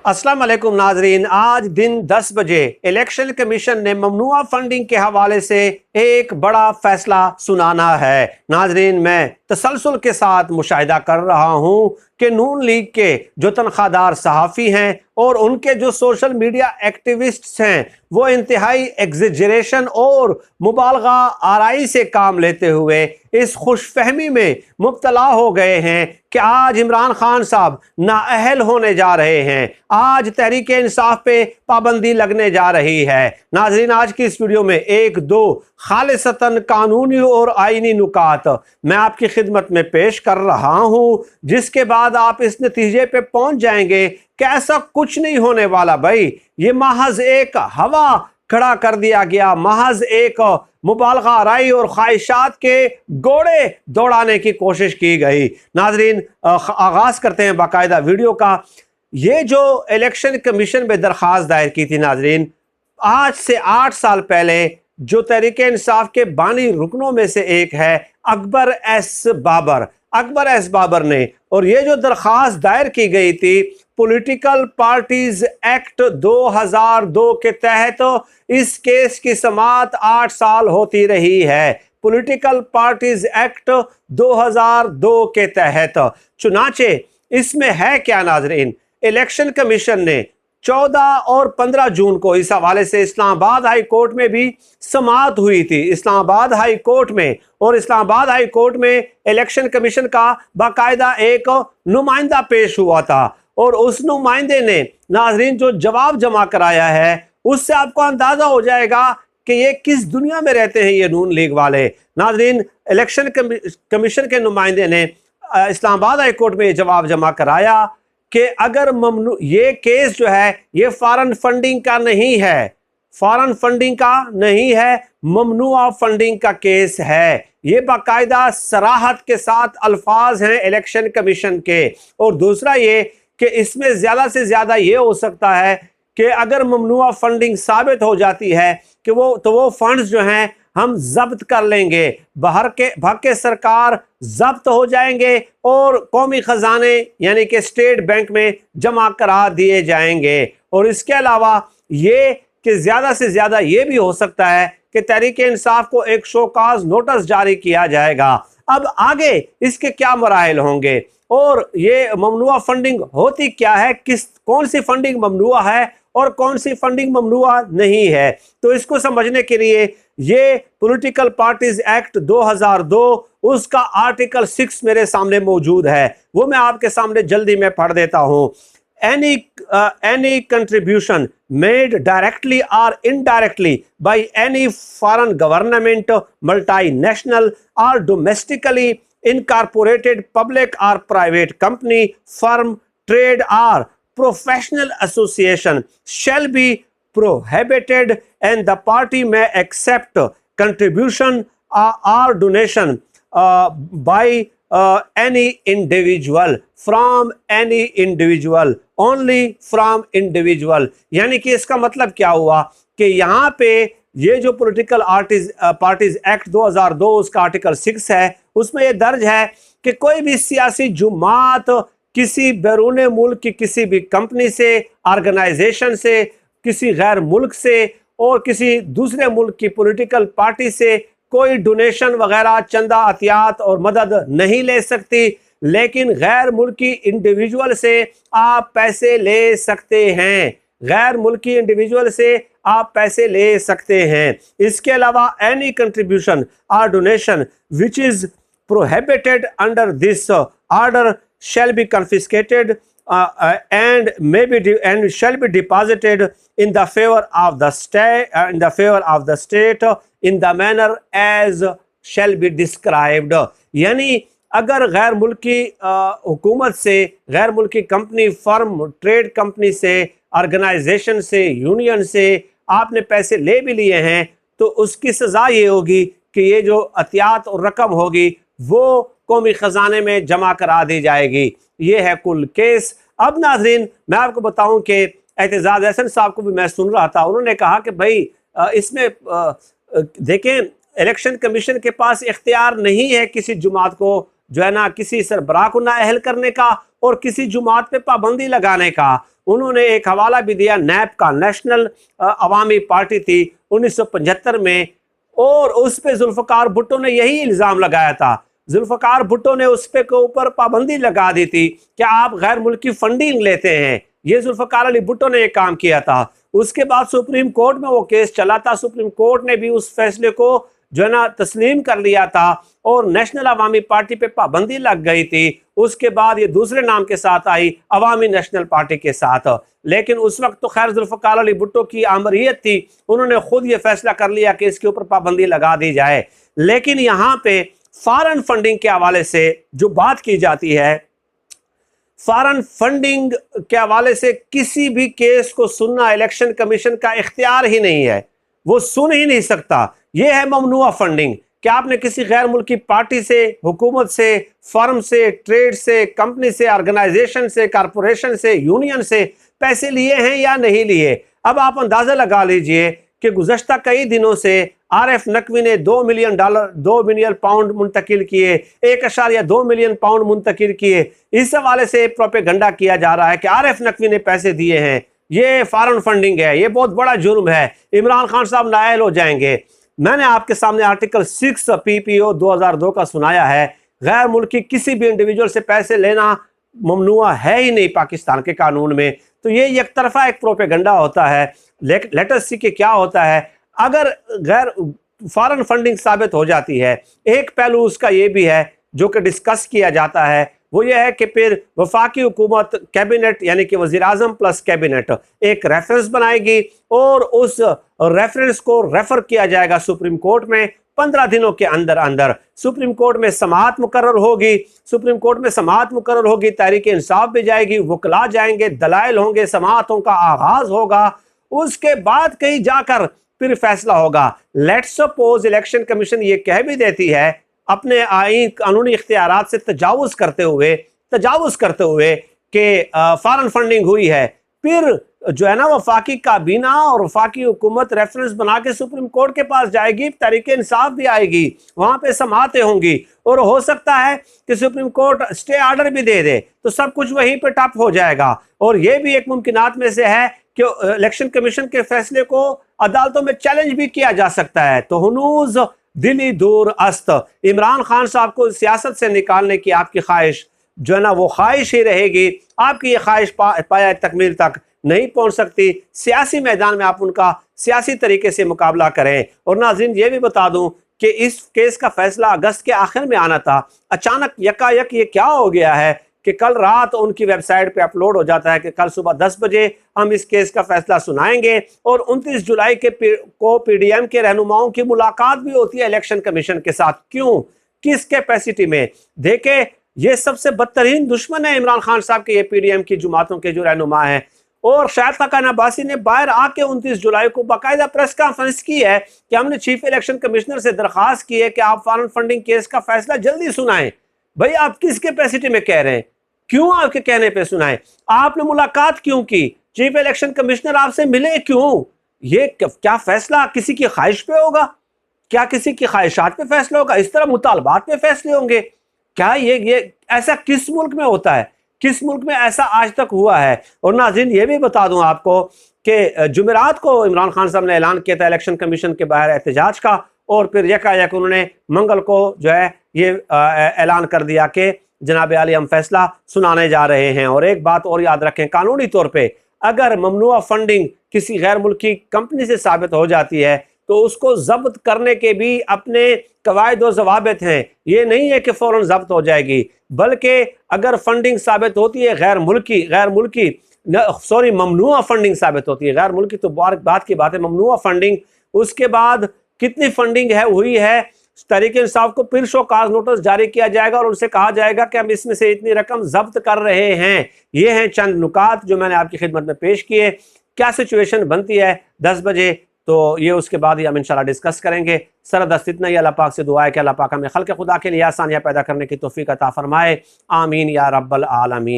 अस्सलाम वालेकुम नाजरीन। आज दिन 10 बजे इलेक्शन कमीशन ने ममनुआ फंडिंग के हवाले से एक बड़ा फैसला सुनाना है। नाजरीन, मैं तसलसल के साथ मुशाहिदा कर रहा हूँ कि नून लीग के जो तनख्वाहदार सहाफ़ी हैं और उनके जो सोशल मीडिया एक्टिविस्ट्स हैं वो इंतहाई एग्जेजरेशन और मुबालगा आराई से काम लेते हुए इस खुशफहमी में मुब्तला हो गए हैं कि आज इमरान खान साहब नाअहल होने जा रहे हैं, आज तहरीक इंसाफ पे पाबंदी लगने जा रही है। नाज़रीन, आज की इस वीडियो में एक दो खालिसतन कानूनी और आईनी नुकात मैं आपकी खिदमत में पेश कर रहा हूँ, जिसके बाद आप इस नतीजे पे पहुंच जाएंगे कि ऐसा कुछ नहीं होने वाला भाई। ये महज एक हवा खड़ा कर दिया गया, महज एक मुबालगा आराई और ख्वाहिशात के घोड़े दौड़ाने की कोशिश की गई। नाजरीन, आगाज करते हैं बाकायदा वीडियो का। ये जो इलेक्शन कमीशन में दरख्वास्त दायर की थी नाजरीन, आज से 8 साल पहले जो तहरीक इंसाफ के बानी रुकनों में से एक है अकबर एस बाबर ने, और ये जो दरख्वास्त दायर की गई थी पॉलिटिकल पार्टीज एक्ट 2002 के तहत, इस केस की समाअत 8 साल होती रही है। पॉलिटिकल पार्टीज एक्ट 2002 के तहत चुनाचे इसमें है क्या नाजरीन, इलेक्शन कमीशन ने 14 और 15 जून को इस हवाले से इस्लामाबाद हाई कोर्ट में भी समाअत हुई थी। इस्लामाबाद हाई कोर्ट में, और इस्लामाबाद हाई कोर्ट में इलेक्शन कमीशन का बाकायदा एक नुमाइंदा पेश हुआ था, और उस नुमाइंदे ने नाजरीन जो जवाब जमा कराया है उससे आपको अंदाजा हो जाएगा कि ये किस दुनिया में रहते हैं ये नून लीग वाले। नाजरीन, इलेक्शन कमीशन के नुमाइंदे ने इस्लामाबाद हाई कोर्ट में ये जवाब जमा कराया कि अगर ये केस जो है ये फॉरेन फंडिंग का नहीं है, फॉरेन फंडिंग का नहीं है, ममनुआ फंडिंग का केस है। ये बाकायदा सराहत के साथ अल्फाज हैं इलेक्शन कमीशन के। और दूसरा ये कि इसमें ज़्यादा से ज़्यादा ये हो सकता है कि अगर ममनुआ फंडिंग साबित हो जाती है कि वो फंड्स जो हैं हम जब्त कर लेंगे, भाग के सरकार जब्त हो जाएंगे और कौमी खजाने यानी कि स्टेट बैंक में जमा करा दिए जाएंगे। और इसके अलावा ये कि ज़्यादा से ज़्यादा ये भी हो सकता है कि तहरीक इंसाफ को एक शोकाज नोटिस जारी किया जाएगा। अब आगे इसके क्या मराहिल होंगे और ये ममनुआ फंडिंग होती क्या है, कौन सी फंडिंग ममनुआ है और कौन सी फंडिंग ममनुआ नहीं है, तो इसको समझने के लिए ये पॉलिटिकल पार्टीज एक्ट 2002 उसका आर्टिकल 6 मेरे सामने मौजूद है, वो मैं आपके सामने जल्दी में पढ़ देता हूँ। any contribution made directly or indirectly by any foreign government, multinational or domestically incorporated public or private company, firm, trade or professional association shall be prohibited, and the party may accept contribution or donation by any individual, from any individual, only from individual। यानी कि इसका मतलब क्या हुआ कि यहाँ पे ये जो पॉलिटिकल पार्टीज एक्ट 2002 उसका आर्टिकल 6 है, उसमें ये दर्ज है कि कोई भी सियासी जुमात किसी बैरून मुल्क की किसी भी कंपनी से, ऑर्गेनाइजेशन से, किसी गैर मुल्क से और किसी दूसरे मुल्क की पॉलिटिकल पार्टी से कोई डोनेशन वगैरह, चंदा, अतियात और मदद नहीं ले सकती, लेकिन गैर मुल्की इंडिविजुअल से आप पैसे ले सकते हैं। गैर मुल्की इंडिविजुअल से आप पैसे ले सकते हैं। इसके अलावा एनी कंट्रीब्यूशन और donation which is prohibited under this order shall be confiscated and shall be deposited in the favor of the state in the manner as shall be described। यानी अगर गैर मुल्की हुकूमत से, गैर मुल्की कंपनी, फर्म, ट्रेड कंपनी से, organisation से, यूनियन से आपने पैसे ले भी लिए हैं तो उसकी सज़ा ये होगी कि ये जो अतियात और रकम होगी वो कौमी ख़जाने में जमा करा दी जाएगी। ये है कुल केस। अब नाजरीन, मैं आपको बताऊं कि एतजाज़ हसन साहब को भी मैं सुन रहा था, उन्होंने कहा कि भाई इसमें देखें इलेक्शन कमीशन के पास इख्तियार नहीं है किसी जुमात को जो है ना किसी सरबराह को नाअहल करने का और किसी जुमात पे पाबंदी लगाने का। उन्होंने एक हवाला भी दिया नैप का, नेशनल अवामी पार्टी थी 1975 में, और उस पे जुल्फ़िकार भुट्टो ने यही इल्ज़ाम लगाया था। जुल्फ़िकार भुट्टो ने उस पे के ऊपर पाबंदी लगा दी थी कि आप गैर मुल्की फंडिंग लेते हैं। ये जुल्फ़िकार अली भुट्टो ने एक काम किया था। उसके बाद सुप्रीम कोर्ट में वो केस चला था, सुप्रीम कोर्ट ने भी उस फैसले को जो है ना तस्लीम कर लिया था और नेशनल अवामी पार्टी पे पाबंदी लग गई थी। उसके बाद ये दूसरे नाम के साथ आई, अवामी नेशनल पार्टी के साथ। लेकिन उस वक्त तो खैर जुल्फ़िकार अली भुट्टो की आमरीत थी, उन्होंने खुद ये फैसला कर लिया कि इसके ऊपर पाबंदी लगा दी जाए। लेकिन यहाँ पे फॉरेन फंडिंग के हवाले से जो बात की जाती है, फॉरेन फंडिंग के हवाले से किसी भी केस को सुनना इलेक्शन कमीशन का इख्तियार ही नहीं है, वो सुन ही नहीं सकता। ये है ममनुआ फंडिंग कि आपने किसी गैर मुल्की पार्टी से, हुकूमत से, फर्म से, ट्रेड से, कंपनी से, ऑर्गेनाइजेशन से, कारपोरेशन से, यूनियन से पैसे लिए हैं या नहीं लिए। अब आप अंदाजा लगा लीजिए कि गुज़श्ता कई दिनों से RF नकवी ने $2 मिलियन पाउंड मुंतकिल किए, 1.2 मिलियन पाउंड मुंतकिल किए। इस हवाले से प्रोपेगंडा किया जा रहा है कि RF नकवी ने पैसे दिए हैं, ये फॉरेन फंडिंग है, ये बहुत बड़ा जुर्म है, इमरान खान साहब नाअहल हो जाएंगे। मैंने आपके सामने आर्टिकल 6 PPO 2002 का सुनाया है। गैर मुल्की किसी भी इंडिविजुअल से पैसे लेना ममनुआ है ही नहीं पाकिस्तान के कानून में। तो ये एक तरफा एक प्रोपेगंडा होता है। लेट अस सी कि क्या होता है अगर गैर फॉरेन फंडिंग साबित हो जाती है। एक पहलू उसका ये भी है जो कि डिस्कस किया जाता है, वो ये है कि फिर वफाकी हुकूमत कैबिनेट यानी कि वज़ीर-ए-आज़म प्लस कैबिनेट एक रेफरेंस बनाएगी और उस रेफरेंस को रेफर किया जाएगा सुप्रीम कोर्ट में। 15 दिनों के अंदर अंदर सुप्रीम कोर्ट में समाअत मुकर्रर होगी। सुप्रीम कोर्ट में समाअत मुकर्रर होगी, तहरीक इंसाफ भी जाएगी, वकला जाएंगे, दलाइल होंगे, समाअतों का आगाज होगा। उसके बाद कहीं जाकर फिर फैसला होगा। लेट्स सपोज इलेक्शन कमीशन ये कह भी देती है अपने आईन कानूनी इख्तियारात से तजावुज करते हुए कि फॉरेन फंडिंग हुई है, फिर जो है ना वफाकी काबीना और वफाकी हुकूमत रेफरेंस बना के सुप्रीम कोर्ट के पास जाएगी, तहरीक इंसाफ भी आएगी, वहां पे समाअतें होंगी और हो सकता है कि सुप्रीम कोर्ट स्टे ऑर्डर भी दे दे, तो सब कुछ वहीं पे टप हो जाएगा। और ये भी एक मुमकिनात में से है कि इलेक्शन कमीशन के फैसले को अदालतों में चैलेंज भी किया जा सकता है। तो हुनूज दिली दूर अस्त, इमरान खान साहब को सियासत से निकालने की आपकी ख्वाहिश जो है ना वो ख्वाहिश ही रहेगी। आपकी ये ख्वाहिश पाया तकमील तक नहीं पहुंच सकती। सियासी मैदान में आप उनका सियासी तरीके से मुकाबला करें। और नाज़रीन ये भी बता दूं कि इस केस का फैसला अगस्त के आखिर में आना था, अचानक यकायक ये क्या हो गया है कि कल रात उनकी वेबसाइट पे अपलोड हो जाता है कि कल सुबह 10 बजे हम इस केस का फैसला सुनाएंगे। और 29 जुलाई को PDM के रहनुमाओं की मुलाकात भी होती है इलेक्शन कमीशन के साथ। क्यों, किस कैपेसिटी में? देखे, ये सबसे बदतरीन दुश्मन है इमरान खान साहब के, ये PDM की जुमातों के जो रहनुमा हैं। और शाहिद खाकान अब्बासी ने बाहर आके 29 जुलाई को बाकायदा प्रेस कॉन्फ्रेंस की है कि हमने चीफ इलेक्शन कमिश्नर से दरख्वास्त की है कि आप फॉरेन फंडिंग केस का फैसला जल्दी सुनाएं। भाई आप किस कैपेसिटी में कह रहे हैं? क्यों आपके कहने पे सुनाएं? आपने मुलाकात क्यों की? चीफ इलेक्शन कमिश्नर आपसे मिले क्यों? ये क्या फैसला किसी की ख्वाहिश पे होगा? क्या किसी की ख्वाहिशात पे फैसला होगा? इस तरह मुतालबात पे फैसले होंगे क्या? ये ऐसा किस मुल्क में होता है? किस मुल्क में ऐसा आज तक हुआ है? और नाज़रीन ये भी बता दूं आपको कि जुमेरात को इमरान खान साहब ने ऐलान किया था इलेक्शन कमीशन के बाहर एहतजाज का, और फिर यकायक उन्होंने मंगल को जो है ये ऐलान कर दिया कि जनाब आली हम फैसला सुनाने जा रहे हैं। और एक बात और याद रखें, कानूनी तौर पर अगर ममनुआ फंडिंग किसी गैर मुल्की कंपनी से साबित हो जाती है तो उसको जब्त करने के भी अपने कवायद और जवाबित हैं। ये नहीं है कि फौरन जब्त हो जाएगी, बल्कि अगर फंडिंग साबित होती है ममनुआ फंडिंग साबित होती है, गैर मुल्की तो बात की बात है, ममनुआ फंडिंग, उसके बाद कितनी फंडिंग हुई है, तहरीक इंसाफ को फिर शोकाज नोटिस जारी किया जाएगा और उनसे कहा जाएगा कि हम इसमें से इतनी रकम जब्त कर रहे हैं। ये हैं चंद नुकात जो मैंने आपकी खिदमत में पेश किए। क्या सिचुएशन बनती है 10 बजे, तो ये उसके बाद ही हम इंशाल्लाह डिस्कस करेंगे। सरदस्त इतना ही अल्लाह पाक से दुआ है कि अल्लाह पाक हमें खल्क़ खुदा के लिए आसानियाँ पैदा करने की तौफीक अता फरमाए। आमीन या रब्बल आलमीन।